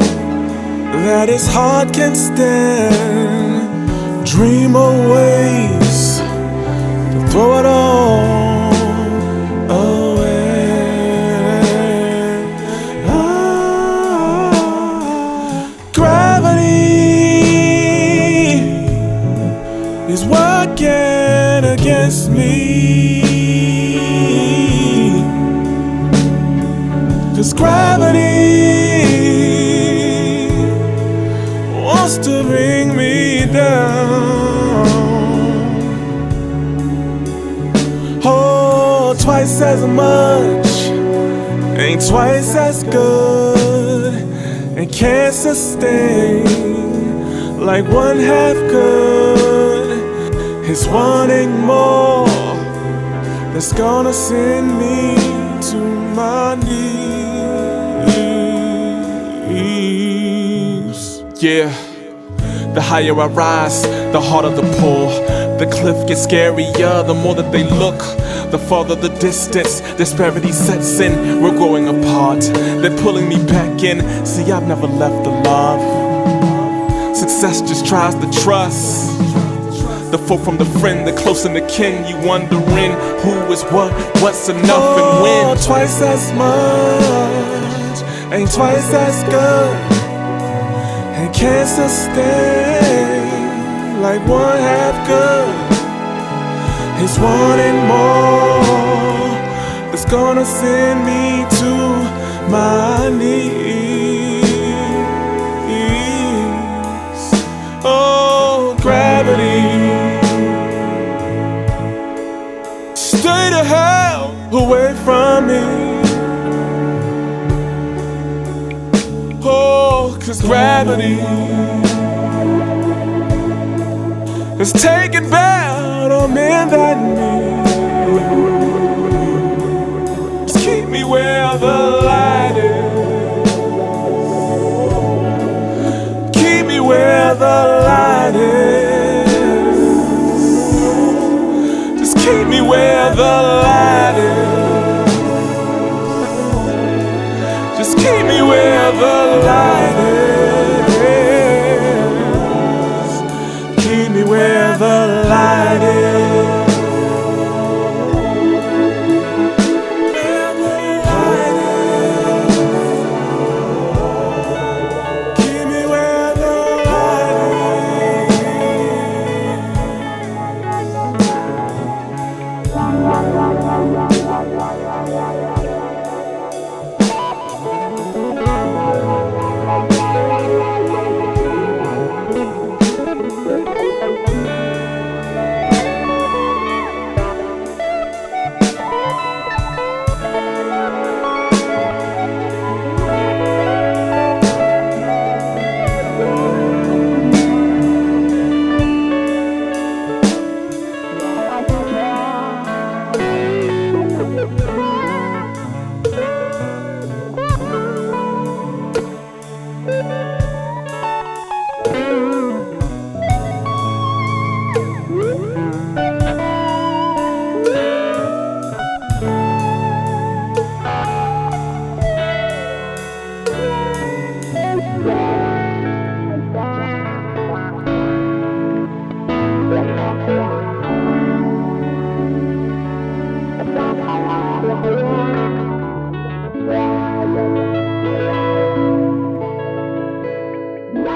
that his heart can stand, dream of ways to throw it all away. Gravity is working against me, 'cause gravity wants to bring me down. Oh, twice as much ain't twice as good, and can't sustain like one half could. It's wanting more that's gonna send me to my knees. Yeah, the higher I rise, the harder the pull. The cliff gets scarier the more that they look. The farther the distance, disparity sets in. We're growing apart, they're pulling me back in. See, I've never left the love. Success just tries to trust. The foe from the friend, the close and the kin. You wondering who is what, what's enough and when. Twice as much ain't twice as good, and can't sustain like one half good. It's wanting more that's gonna send me to my knees. Oh, gravity, stay the hell away from me. Oh, 'cause gravity is taking bad on men that need. Just keep me where the light is. Keep me where the light is. Just keep me where the light is. Just keep me where the light is. Keep me where the light is. Where the light is. Keep me where the light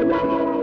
Yeah.